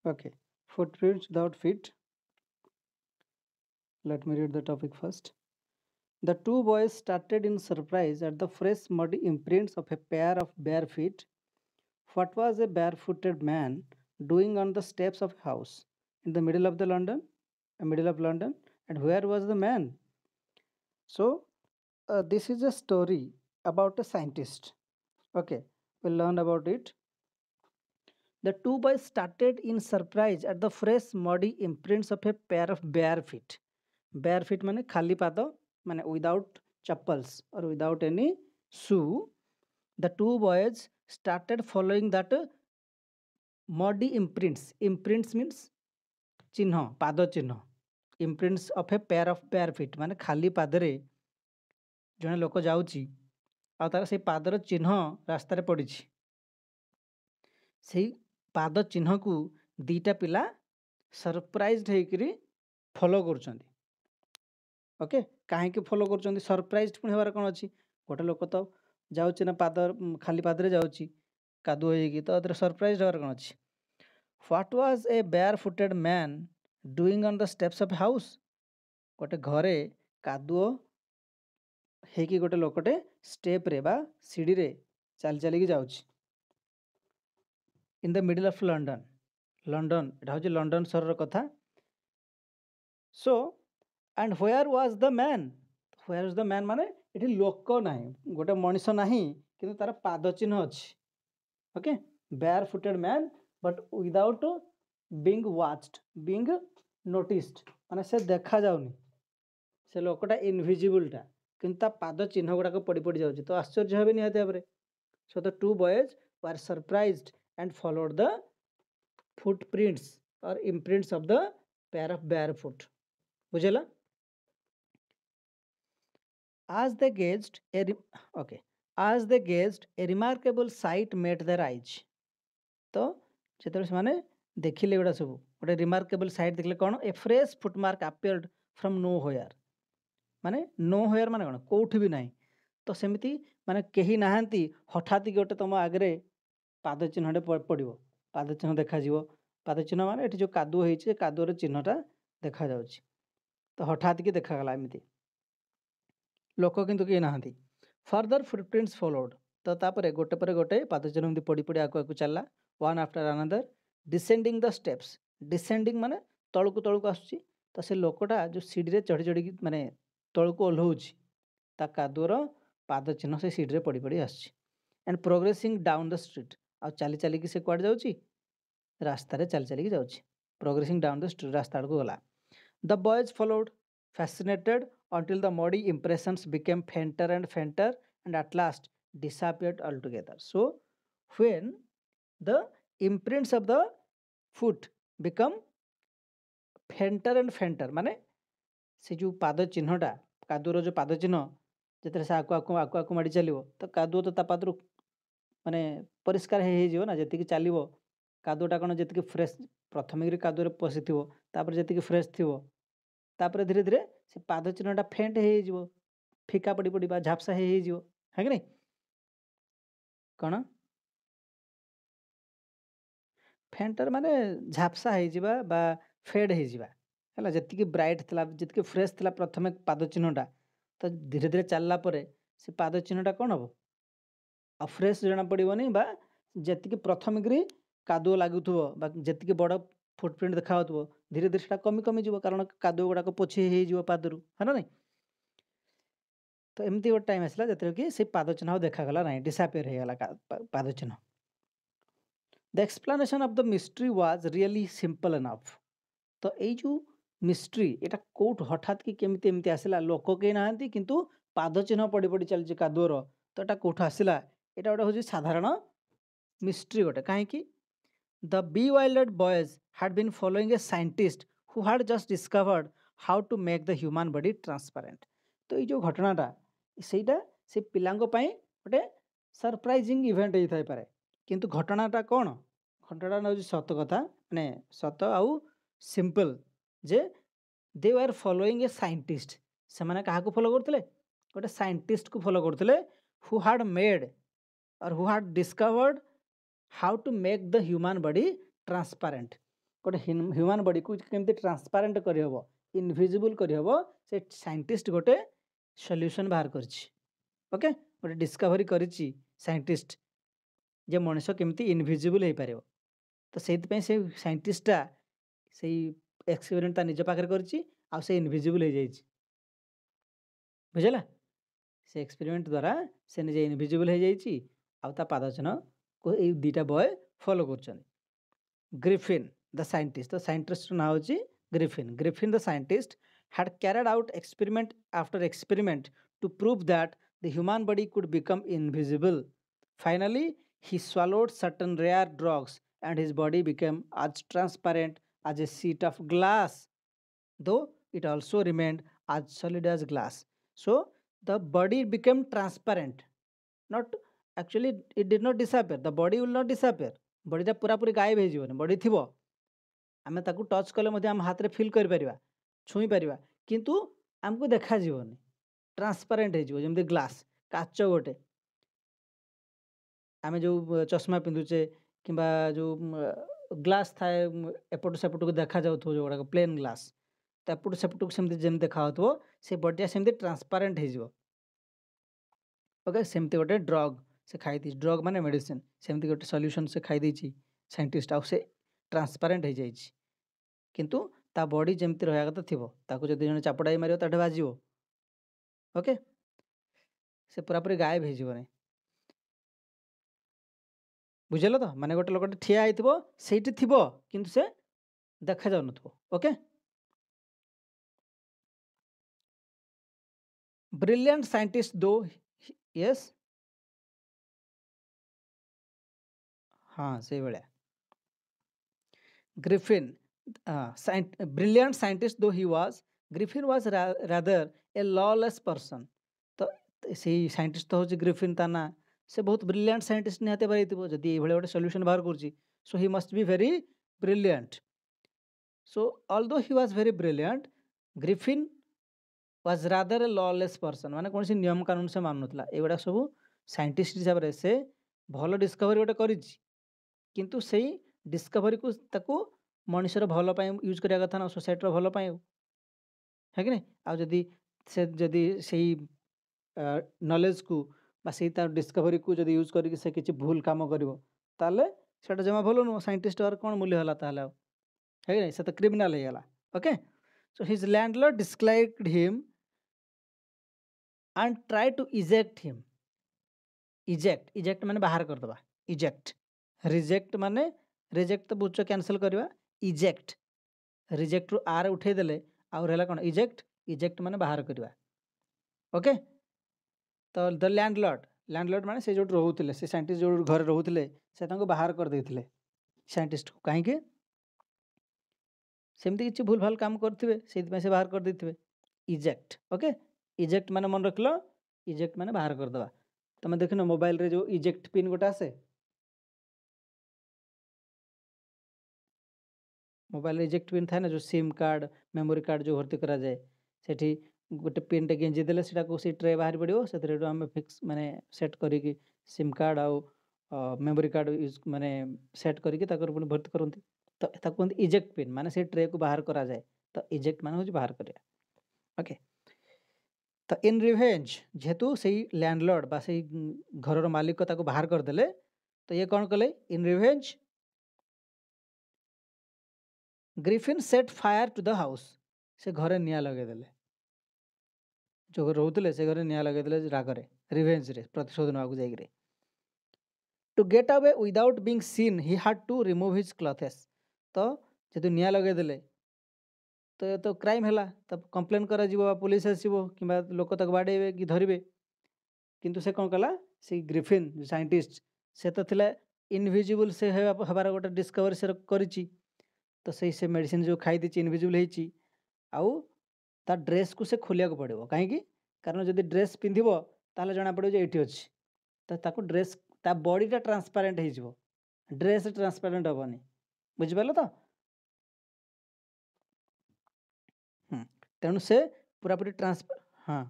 Okay. Footprints without feet. Let me read the topic first. The two boys started in surprise at the fresh muddy imprints of a pair of bare feet. What was a barefooted man doing on the steps of a house in the middle of the London? Middle of London, and where was the man? So, this is a story about a scientist. Okay, we'll learn about it. The two boys started in surprise at the fresh muddy imprints of a pair of bare feet. Bare feet means khali pado, means without chappals or without any shoe. The two boys started following that muddy imprints. Imprints means चिन्ह पाद चिन्ह. Imprints of a pair of bare feet माने खाली पादरे जड़े लोक जाऊँगी आ तार से पादर चिन्ह रास्तार पड़ी से पाद चिन्ह को दीटा पिला सरप्राइज होकर फॉलो कर. ओके कहीं फॉलो कर सरप्राइज पुणी हमार कौन अच्छी गोटे लोक तो जाऊँच ना पाद खाली पादरे जाऊँगी कादुଅ ହେଇକି तो सरप्राइज हमार कौन अच्छी. What was a barefooted man doing on the steps of a house? गोटे घरे कादुଅ ହେଇକି गोटे लोकटे स्टेप रे बा सीढ़ी रे चल चलिकी जाउछि. In the middle of London. London एटा होछि लंडन शहर कथा. So and where was the man. Where is the man माने एठी लोक नाही गोटे मनीष नाही किंतु तार पाद चिन्ह अछि. Okay barefooted man but without being watched being noticed माने से देखा जाउनी से लोकटा इनविजिबलटा किंतु ता पाद चिन्ह गुड़ाक पड़ी पड़ी जाउछि तो आश्चर्य हेबे निहाती भाबरे. So the two boys were surprised and followed the footprints or imprints of the pair of bare feet. बुझेला. as they gazed a okay as they gazed a remarkable sight met their eyes. तो ଯେତେବେଳେ ସେମାନେ ଦେଖିଲେ ଏଗୁଡ଼ା ସବୁ ଗୋଟେ ରିମାର୍କେବଲ୍ side ଦେଖିଲେ କ'ଣ ଏ ଫ୍ରେଶ୍ ଫୁଟମାର୍କ ଆପିୟର୍ଡ ଫ୍ରମ୍ नो ହୋୟାର ମାନେ नो ହୋୟାର ମାନେ କ'ଣ କେଉଁଠି ବି ନାହିଁ. ତ ସେମିତି ମାନେ କେହି ନାହାନ୍ତି ହଠାତ୍ ଗୋଟେ ତୁମ ଆଗରେ ପାଦ ଚିହ୍ନଟେ ପଡ଼ିବ. ପାଦ ଚିହ୍ନ ଦେଖାଯିବ. ପାଦ ଚିହ୍ନ ମାନେ ଏଠି ଯେଉଁ କାଦୁଅ ହେଇଛି ସେ କାଦୁଅର ଚିହ୍ନଟା ଦେଖାଯାଉଛି. ତ ହଠାତ୍ କି ଦେଖାଗଲା ଏମିତି ଲୋକ କିନ୍ତୁ କେହି ନାହାନ୍ତି. Further footprints followed. ତ ତାପରେ ଗୋଟେ ପରେ ଗୋଟେ ପାଦ ଚିହ୍ନ ଏମିତି ପଡ଼ି ପଡ଼ି ଆଗକୁ ଆଗକୁ ଚାଲିଲା. One after another descending the steps. Descending माने तलकू तलकू आसुची तो से लोकटा जो सीढ़ी चढ़ी चढ़ी माने तलकू ओह्लौची ता कादुअर पाद चिन्ह से सीढ़ी पड़ी पड़ी आसुची. And progressing down the street. आ चली चलिकी से कुआडे जाउची रास्ता रे चली चलिकी जाउची. प्रोग्रेसिंग डाउन द स्ट्रीट रास्ता आड़को गला. The boys followed fascinated until the muddy impressions became fainter and fainter and at last disappeared altogether. So when the imprints of the foot become fainter and fainter माने से जो पाद चिन्हटा कादुअर जो पाद चिन्ह जिते से आकु आकु आकु आकु माड़ी चलो तो कादुଅ तो ता पादरू माने परिष्कार हो ना जी चलो कादुअटा कौन जी फ्रेश प्रथम कादुअरे पशि जी फ्रेश थी धीरे धीरे से पाद चिन्हटा फेंट हो फिका पड़ी पड़ी झापसा है कि नहीं कौन फेंटर माने झापसा हो फेड हो जी ब्राइट थी जी फ्रेश थी प्रथम पाद चिन्हटा तो धीरे धीरे चलला से पाद चिन्हटा कौन हम आ फ्रेश जना पड़ोनी जी प्रथम कादुଅ लगुव जी बड़ फुटप्रिंट देखा धीरे धीरे से कमी कमी जीव कारण कादुଅ गुड़ाक पोछी हो पादरू है ना नहीं. तो एमती गोटे टाइम आसला जो कि से पाद चिन्ह देखागला ना डिसापियर होगा पाद चिन्ह. The explanation of the mystery was really simple enough. तो यो मिस्ट्री यहाँ कौट हठात कि केमती एमती आसला लोक कहीं ना किंतु पाद चिन्ह पड़ी पड़ी चलती कादुअर तो यहाँ कौट आसला यहाँ गोटे हूँ साधारण मिस्ट्री गोटे कहीं the bewildered boys had been following a scientist who had just discovered how to make the human body transparent. तो ये जो घटनाटा सेटा से पिलांको पाई गोटे सरप्राइजिंग इवेंट होता है किंतु घटनाटा कौन घटनाटा हूँ सत कथा माने सत आउ simple J they were following a scientist. से मैंने क्या फॉलो करते गोटे साइंटिस्ट को फॉलो करते हु हैड मेड और who had discovered how to make the human body transparent. गोटे ह्यूमन बॉडी को केमती ट्रांसपेरेंट करहब इनविजिबल करहब से साइंटिस्ट गोटे सॉल्यूशन बाहर करछि ओके गोटे डिस्कवरी करिछि साइंटिस्ट जे मनुष्य केमती इनविजिबल हो पारे तो से साइंटिस्टा से एक्सपेरिमेंट निज पाखे करछि आ से इनविजिबल हो जाइछि बुझला से एक्सपेरिमेंट द्वारा से निजे इनविजिबल हो जाइछि आ ता पादचन को ए दुटा बॉय फॉलो करछन ग्रिफिन द साइंटिस्ट ना होछि Griffin the scientist had carried out experiment after experiment to prove that the human body could become invisible. Finally, he swallowed certain rare drugs and his body became as transparent as a sheet of glass, though it also remained as solid as glass. So, the body became transparent. Not actually, it did not disappear. The body will not disappear. Body पूरा पूरी गायब हो जीवन body थिबो आमे ताकू touch कले मध्ये हम हाथ रे फील कर परिबा छुई परिबा किंतु हमको देखा जीवनी ट्रांसपेरेंट हो जीव जेमति ग्लास काच गोटे आमे जो चश्मा पिंधुचे किंबा जो ग्लास थाए एपट सेपट को देखा जाउथो जो गुडा प्लेन ग्लास तो एपट सेपट को सेमति जेम देखा होथो से बॉडी सेमति ट्रांसपेरेंट हो जीव ओके सेमति गोटे ड्रग से खाई दी ड्रग माने मेडिसिन सेमति गोटे सॉल्यूशन से खाई दी साइंटिस्ट आ से ट्रांसपेरेंट हो जाइछि किंतु ता बॉडी जेमति रहया कथा थिबो ताको जदि जने चापड़ाई मारियो ताठे बाजियो ओके से पूरा पूरी गायब हो जीवनी बुझल तो माने गोटे लोकटे ठिया आइथिबो सेठी थिबो किंतु से देखा जाउ नथबो ओके ब्रिलियंट साइंटिस्ट दो यस हाँ से बेले ग्रिफिन ब्रिलियंट साइंटिस्ट दो he was Griffin was rather a lawless person तो से साइंटिस्ट तो होची ग्रिफिन ता ना से बहुत ब्रिलियंट साइंटिस्ट निहाते पारिथिबो जदि ए भले गोटे सॉल्यूशन बाहर करछि so he must be very brilliant so although he was very brilliant Griffin was rather a lawless person माने कौन सी नियम कानून से मान नथला एगुडा सब साइंटिस्ट हिसाब रे से भल डिस्कवरी गोटे करिछि किंतु सेही डिस्कवरी को ताको मनुष्यर भल पाई यूज करिया कथा ना सोसाइटी भल पाई है कि नहीं आ जदि सेही नॉलेज को बा सेही तार डिस्कवरी को जदि यूज करिक से किछि भूल काम करिवो ताले सेटा जमा भलो नो साइंटिस्ट और कोन मूल्य होला ताले है कि नहीं से तो क्रिमिनल हे गला okay so his landlord described him and try to eject him eject माने बाहर कर दबा eject reject माने reject तो बुच्चो कैंसिल करबा eject reject रु r उठे देले और हैला कोन eject माने बाहर करबा ओके तो द लैंडलॉर्ड माने से जो रहउथिले से साइंटिस्ट जो घर रहउथिले से तांको बाहर कर देथिले साइंटिस्ट को काहे के सेमती किछि भूल भाल काम करथिबे सेति से बाहर कर देथिबे eject ओके इजेक्ट माने मन रखलो इजेक्ट माने बाहर कर दबा तुम देखिनो मोबाइल रे जो इजेक्ट पिन गोटा आसे मोबाइल इजेक्ट पिन थाए ना जो सिम कार्ड मेमोरी कार्ड जो भर्ती करा जाए सेठी गोटे पिन टे गेंजी देले सेटा को सी ट्रे बाहर पड़ियो सेतरे हम फिक्स माने सेट करी कि सिम कार्ड आ मेमोरी कार्ड यूज माने सेट करी कि ताकर पुनी भर्ती करंती तो ताको इजेक्ट पिन माने से ट्रे को बाहर करा जाए तो इजेक्ट माने हो बाहर करिया ओके तो इन रिवेंज जेहेतु से लैंडलॉर्ड बा से घर मालिक को बाहर करदे तो ये कौन कले in revenge Griffin set fire to the house से घरे निया लगेदेले जो रोते से घरे निया लगेदेले रागरे रिवेंज रे प्रतिशोध नाकू जाइए to get away without being seen he had to remove his clothes तो जेतु निया लगेदेले तो क्राइम है तब कंप्लेन करा पुलिस आसो कि लोक तक बाड़े कि धरवे किंतु से कौन कला से ग्रिफिन साइंटिस्ट से तो थिला इनविजिबल से हबार गोटे डिस्कवरी से करिछि तो से मेडिसिन जो खाई दी इनविजिबल होइछि आउ ता ड्रेस को से खोलिया को पड़ो कहीं कारण जदि ड्रेस पिंधिबो ताले जना पड़ो जे एठी अछि तो ताको ड्रेस ता बॉडीटा ट्रांसपेरेंट हो जिवो ड्रेस ट्रांसपेरेंट हेबनी बुझि पालो तो तेणु से पूरा पूरी हाँ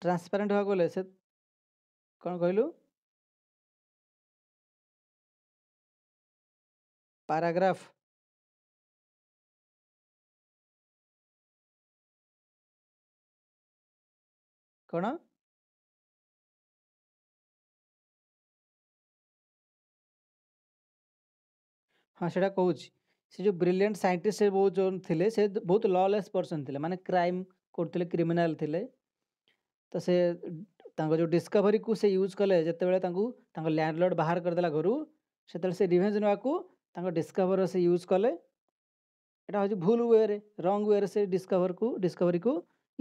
ट्रांसपेरेंट होगा गले से कौन कहलु ପାରାଗ୍ରାଫ କ'ଣ? ହଁ ସେଇଟା କହୁଛି। ସେ ଯେଉଁ ବ୍ରିଲିଏଣ୍ଟ ସାଇଣ୍ଟିଷ୍ଟ ସେ ବହୁତ ଜଣ ଥିଲେ, ସେ ବହୁତ ଲଲେସ୍ ପର୍ସନ୍ ଥିଲେ, ମାନେ କ୍ରାଇମ୍ କରୁଥିଲେ, କ୍ରିମିନାଲ ଥିଲେ। ତ ସେ ତାଙ୍କ ଯେଉଁ ଡିସ୍କଭରୀକୁ ସେ ୟୁଜ୍ କଲେ, ଯେତେବେଳେ ତାଙ୍କୁ ତାଙ୍କ ଲ୍ୟାଣ୍ଡଲର୍ଡ଼ ବାହାର କରିଦେଲା ଘରୁ, ସେତେବେଳେ ସେ ରିଭେଞ୍ଜ ନେବାକୁ ତାଙ୍କ ଡିସ୍କଭର ସେ ୟୁଜ୍ କଲେ। ଏଇଟା ହେଉଛି ଭୁଲ ୱେରେ, ରଙ୍ଗ ୱେରେ ସେ ଡିସ୍କଭରୀକୁ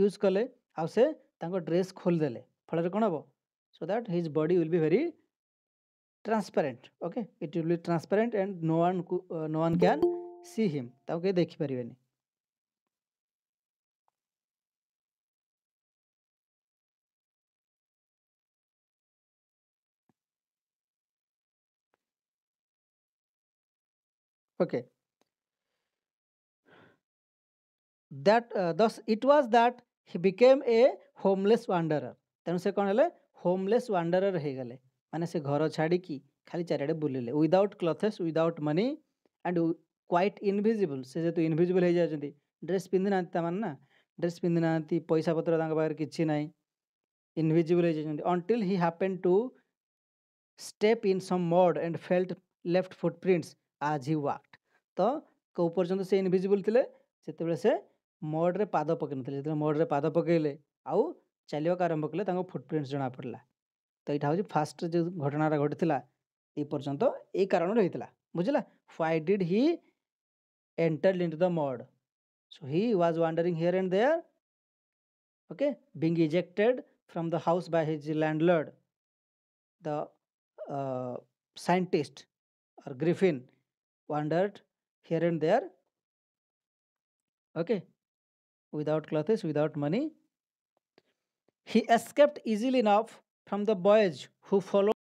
ୟୁଜ୍ କଲେ। ଆଉ ସେ ତାଙ୍କ ଡ୍ରେସ୍ ଖୋଲିଦେଲେ, ଫଳରେ କ'ଣ ହେବ? So that his body will be very transparent. Okay, it will be transparent and no one can see him. ତାକୁ କେହି ଦେଖିପାରିବେନି। Okay, that thus it was that he became a homeless wanderer। ତେଣୁ ସେ କ'ଣ ହେଲେ? ହୋମଲେସ୍ ୱାଣ୍ଡରର ହେଇଗଲେ। ମାନେ ସେ ଘର ଛାଡ଼ିକି ଖାଲି ଚାରିଆଡ଼େ ବୁଲିଲେ, without କ୍ଲଥେସ୍, without money and quite ଇନଭିଜିବୁଲ୍। ସେ ଯେହେତୁ ଇନଭିଜିବୁଲ୍ ହେଇଯାଉଛନ୍ତି, ଡ୍ରେସ୍ ପିନ୍ଧି ନାହାନ୍ତି, ତାମାନେ ନା ଡ୍ରେସ୍ ପିନ୍ଧି ନାହାନ୍ତି, ପଇସା ପତ୍ର ତାଙ୍କ ପାଖରେ କିଛି ନାହିଁ, ଇନଭିଜିବୁଲ୍ ହେଇଯାଇଛନ୍ତି। until he happened to step in some mud and felt left footprints as he walked। ତ କେଉଁ ପର୍ଯ୍ୟନ୍ତ ସେ ଇନଭିଜିବୁଲ୍ ଥିଲେ? ଯେତେବେଳେ ସେ ମଡ଼ରେ ପାଦ ପକାଇ ନଥିଲେ, ଯେତେବେଳେ ମଡ଼ରେ ପାଦ ପକାଇଲେ ଆଉ ଚାଲିବାକୁ ଆରମ୍ଭ କଲେ, ତାଙ୍କ ଫୁଟପ୍ରିଣ୍ଟସ୍ ଜଣାପଡ଼ିଲା। ତ ଏଇଟା ହେଉଛି ଫାଷ୍ଟ ଯେଉଁ ଘଟଣାଟା ଘଟିଥିଲା, ଏଇ ପର୍ଯ୍ୟନ୍ତ ଏଇ କାରଣରୁ ହେଇଥିଲା। ବୁଝିଲା? why did he entered into the mud? So he was wandering here and there, okay, being ejected from the house by his landlord. The scientist or Griffin wandered here and there, okay, without clothes, without money. He escaped easily enough from the boys who followed